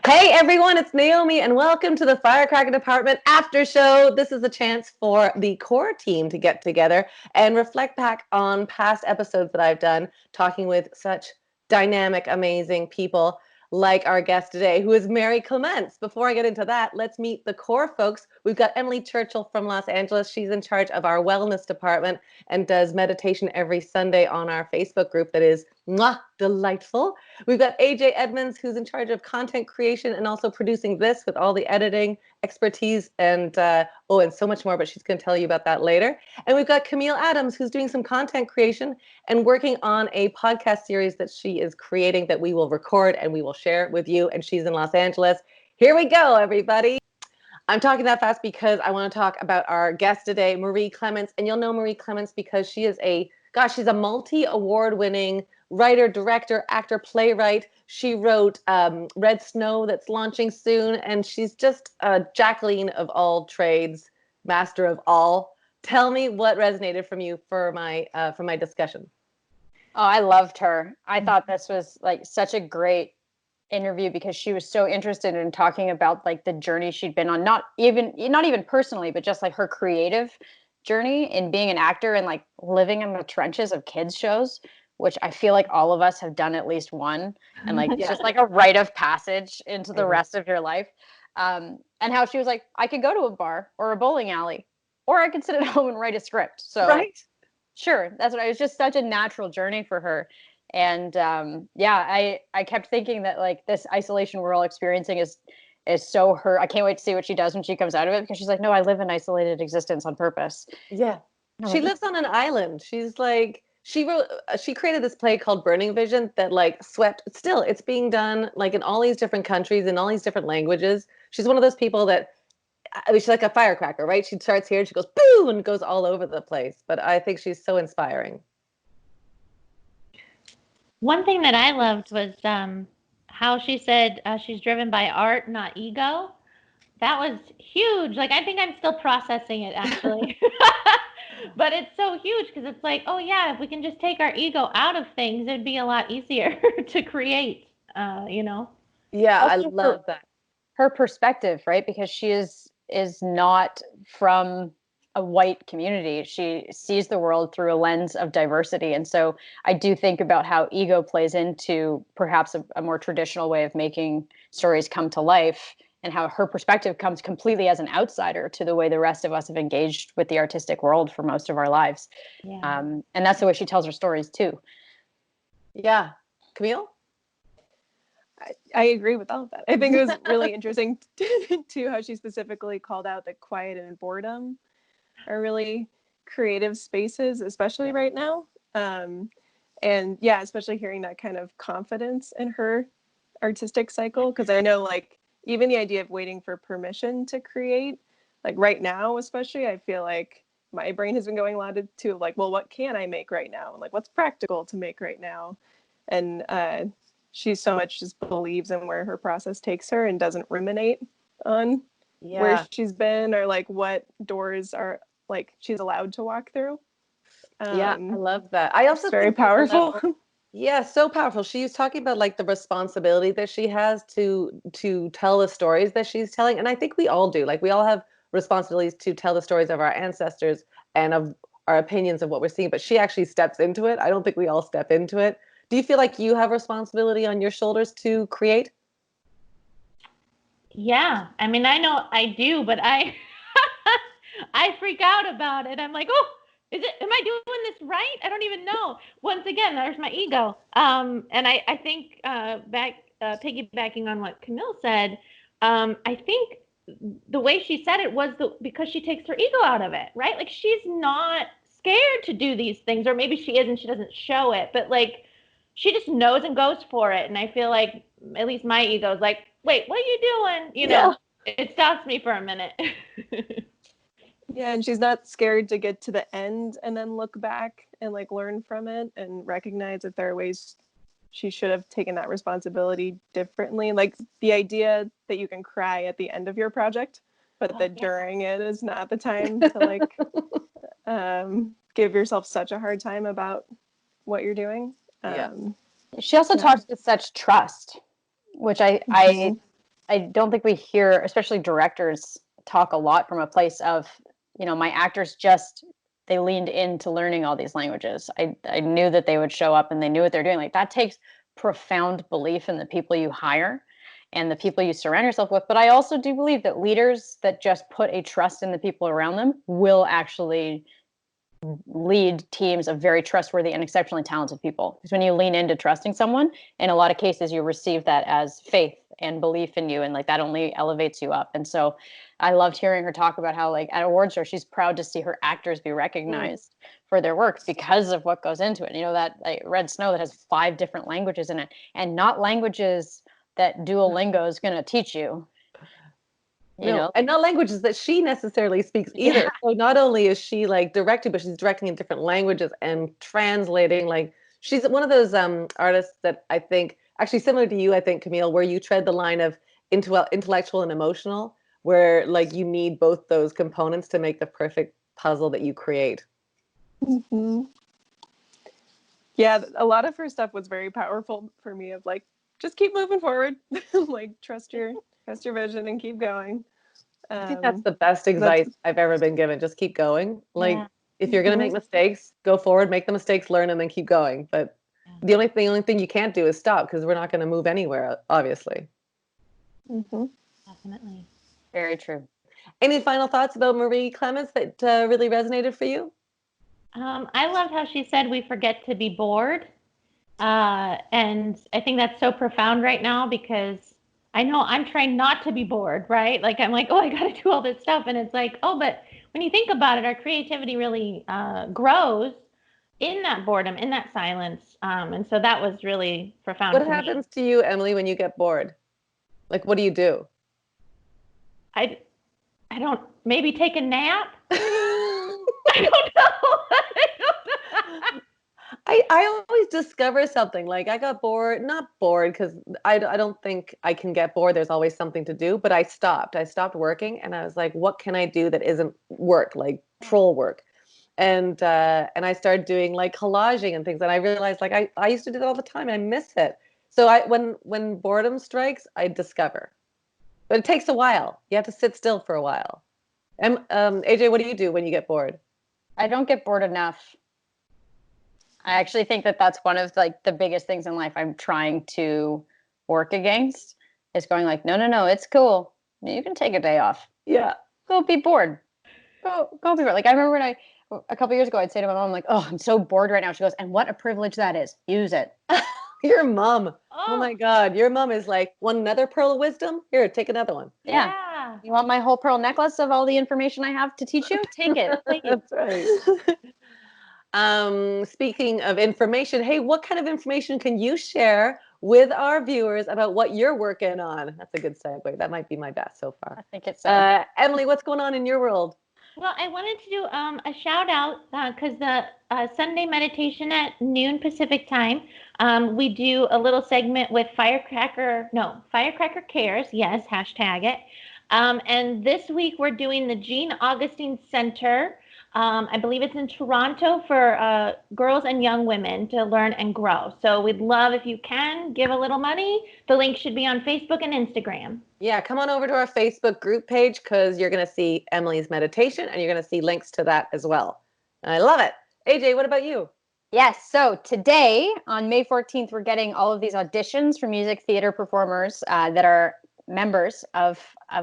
Hey everyone, it's Naomi and welcome to the Firecracker Department Aftershow. This is a chance for the core team to get together and reflect back on past episodes that I've done, talking with such dynamic, amazing people like our guest today, who is Mary Clements. Before I get into that, let's meet the core folks. We've got Emily Churchill from Los Angeles. She's in charge of our wellness department and does meditation every Sunday on our Facebook group that is delightful. We've got AJ Edmonds, who's in charge of content creation and also producing this with all the editing expertise and so much more, but she's going to tell you about that later. And we've got Camille Adams, who's doing some content creation and working on a podcast series that she is creating that we will record and we will share with you. And she's in Los Angeles. Here we go, everybody. I'm talking that fast because I want to talk about our guest today, Marie Clements. And you'll know Marie Clements because she is she's a multi-award winning writer, director, actor, playwright. She wrote Red Snow that's launching soon. And she's just a Jacqueline of all trades, master of all. Tell me what resonated from you for my discussion. Oh, I loved her. I thought this was like such a great interview because she was so interested in talking about like the journey she'd been on, not even personally, but just like her creative journey in being an actor and like living in the trenches of kids shows, which I feel like all of us have done at least one, and like just like a rite of passage into the rest of your life. And how she was like, I could go to a bar or a bowling alley, or I could sit at home and write a script. So sure, that's what it was, just such a natural journey for her. And I kept thinking that like this isolation we're all experiencing is so her. I can't wait to see what she does when she comes out of it, because she's like, no, I live an isolated existence on purpose. Yeah. She lives on an island. She's like, she created this play called Burning Vision that like it's being done like in all these different countries, in all these different languages. She's one of those people that, she's like a firecracker, right? She starts here and she goes boom and goes all over the place. But I think she's so inspiring. One thing that I loved was how she said she's driven by art, not ego. That was huge. Like, I think I'm still processing it, actually. But it's so huge because it's like, oh, yeah, if we can just take our ego out of things, it'd be a lot easier to create, Yeah, also, I love that. Her perspective, right? Because she is not from a white community. She sees the world through a lens of diversity. And so I do think about how ego plays into perhaps a more traditional way of making stories come to life, and how her perspective comes completely as an outsider to the way the rest of us have engaged with the artistic world for most of our lives. Yeah. And that's the way she tells her stories too. Yeah. Camille? I agree with all of that. I think it was really interesting too how she specifically called out that quiet and boredom are really creative spaces, especially right now. And yeah, especially hearing that kind of confidence in her artistic cycle, because I know like even the idea of waiting for permission to create, like right now especially, I feel like my brain has been going a lot to like, well, what can I make right now? And like, what's practical to make right now? And she so much just believes in where her process takes her and doesn't ruminate on where she's been or like what doors are like she's allowed to walk through. I love that. I also think very powerful. Yeah, so powerful. She was talking about like the responsibility that she has to tell the stories that she's telling. And I think we all do. Like we all have responsibilities to tell the stories of our ancestors and of our opinions of what we're seeing. But she actually steps into it. I don't think we all step into it. Do you feel like you have responsibility on your shoulders to create? Yeah. I mean, I know I do, but I freak out about it. I'm like, oh, am I doing this right? I don't even know. Once again, there's my ego. And I think piggybacking on what Camille said, I think the way she said it was because she takes her ego out of it, right? Like she's not scared to do these things, or maybe she is and she doesn't show it, but like she just knows and goes for it. And I feel like at least my ego is like, wait, what are you doing? You know, it stops me for a minute. Yeah, and she's not scared to get to the end and then look back and like learn from it and recognize that there are ways she should have taken that responsibility differently. Like the idea that you can cry at the end of your project, but that during it is not the time to like give yourself such a hard time about what you're doing. She also talks with such trust, which I I don't think we hear, especially directors, talk a lot from a place of, my actors they leaned into learning all these languages. I knew that they would show up and they knew what they're doing. Like, that takes profound belief in the people you hire and the people you surround yourself with. But I also do believe that leaders that just put a trust in the people around them will actually lead teams of very trustworthy and exceptionally talented people. Because when you lean into trusting someone, in a lot of cases, you receive that as faith and belief in you, and like that only elevates you up. And so I loved hearing her talk about how, like, at award show, she's proud to see her actors be recognized for their work because of what goes into it. That, like, Red Snow, that has 5 different languages in it, and not languages that Duolingo is going to teach you. And not languages that she necessarily speaks either. Yeah. So not only is she like directing, but she's directing in different languages and translating. Like, she's one of those artists that I think, actually similar to you, I think, Camille, where you tread the line of intellectual and emotional, where like you need both those components to make the perfect puzzle that you create. Mm-hmm. Yeah, a lot of her stuff was very powerful for me, of like, just keep moving forward. Like, trust your vision and keep going. I think that's the best advice I've ever been given. Just keep going. Like, if you're going to make mistakes, go forward, make the mistakes, learn, and then keep going. But the only thing you can't do is stop, because we're not going to move anywhere, obviously. Mm-hmm. Definitely. Very true. Any final thoughts about Marie Clements that really resonated for you? I loved how she said we forget to be bored. And I think that's so profound right now, because I know I'm trying not to be bored, right? Like, I'm like, oh, I got to do all this stuff. And it's like, oh, but when you think about it, our creativity really grows in that boredom, in that silence. And so that was really profound. What happens to you, Emily, when you get bored? Like, what do you do? I don't, maybe take a nap. I don't know. I always discover something. Like, I got bored, not bored, because I don't think I can get bored. There's always something to do, but I stopped working, and I was like, what can I do that isn't work, like troll work? And I started doing like collaging and things, and I realized, like, I used to do that all the time, and I miss it. So when boredom strikes, I discover, but it takes a while. You have to sit still for a while. And AJ, what do you do when you get bored? I don't get bored enough. I actually think that that's one of like the biggest things in life I'm trying to work against, is going like, no, it's cool. You can take a day off. Yeah. Go be bored. Go be bored. Like, I remember a couple years ago, I'd say to my mom, like, oh, I'm so bored right now. She goes, and what a privilege that is. Use it. Your mom. Oh my God. Your mom is like, want another pearl of wisdom? Here, take another one. Yeah. You want my whole pearl necklace of all the information I have to teach you? Take it. Take it. That's right. Speaking of information, hey, what kind of information can you share with our viewers about what you're working on? That's a good segue. That might be my best so far. I think it's Emily, what's going on in your world? Well, I wanted to do a shout out, because the Sunday meditation at noon Pacific time, we do a little segment with Firecracker Cares. Yes, hashtag it. And this week we're doing the Jean Augustine Center. I believe it's in Toronto, for girls and young women to learn and grow. So we'd love, if you can, give a little money. The link should be on Facebook and Instagram. Yeah, come on over to our Facebook group page, because you're going to see Emily's meditation, and you're going to see links to that as well. I love it. AJ, what about you? Yes. So today, on May 14th, we're getting all of these auditions for music theater performers that are members of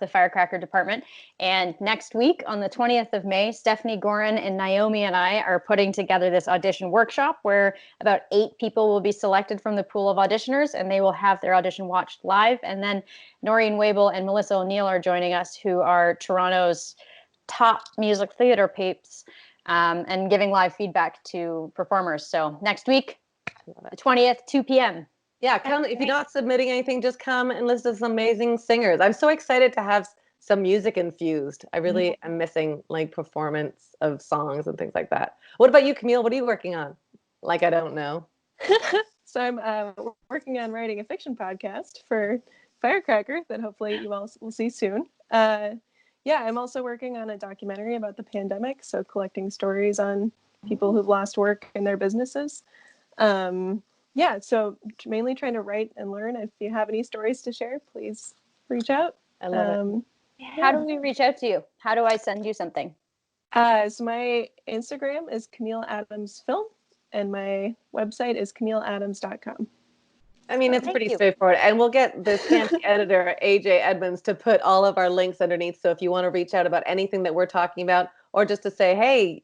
the Firecracker department. And next week, on the 20th of May, Stephanie Gorin and Naomi and I are putting together this audition workshop where about 8 people will be selected from the pool of auditioners, and they will have their audition watched live. And then Noreen Wabel and Melissa O'Neill are joining us, who are Toronto's top music theater peeps, and giving live feedback to performers. So next week, the 20th, 2 p.m. Yeah, come. If you're not submitting anything, just come and listen to some amazing singers. I'm so excited to have some music infused. I really am missing like performance of songs and things like that. What about you, Camille? What are you working on? Like, I don't know. So I'm working on writing a fiction podcast for Firecracker that hopefully you all will see soon. Yeah, I'm also working on a documentary about the pandemic, so collecting stories on people who've lost work in their businesses. Yeah, so mainly trying to write and learn. If you have any stories to share, please reach out. I love it. How do we reach out to you? How do I send you something? So my Instagram is Camille Adams Film, and my website is CamilleAdams.com. I mean, it's Thank pretty you. straightforward. And we'll get the fancy editor, AJ Edmonds, to put all of our links underneath. So if you want to reach out about anything that we're talking about, or just to say, hey,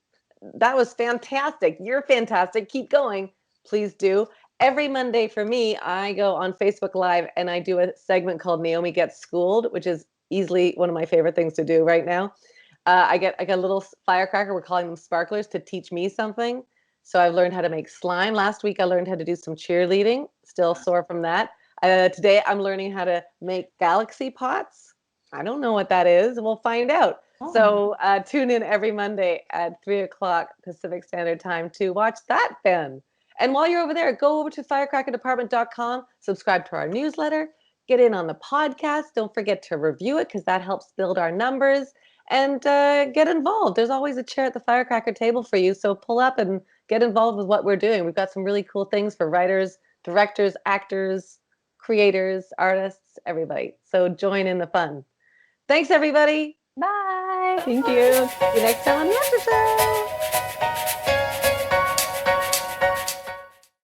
that was fantastic. You're fantastic. Keep going. Please do. Every Monday for me, I go on Facebook Live and I do a segment called Naomi Gets Schooled, which is easily one of my favorite things to do right now. I get a little firecracker. We're calling them sparklers to teach me something. So I've learned how to make slime. Last week, I learned how to do some cheerleading. Still sore from that. Today, I'm learning how to make galaxy pots. I don't know what that is. We'll find out. So tune in every Monday at 3 o'clock Pacific Standard Time to watch that then. And while you're over there, go over to firecrackerdepartment.com, subscribe to our newsletter, get in on the podcast. Don't forget to review it because that helps build our numbers. And get involved. There's always a chair at the Firecracker table for you. So pull up and get involved with what we're doing. We've got some really cool things for writers, directors, actors, creators, artists, everybody. So join in the fun. Thanks, everybody. Bye. Thank you. See you next time on the Aftershow.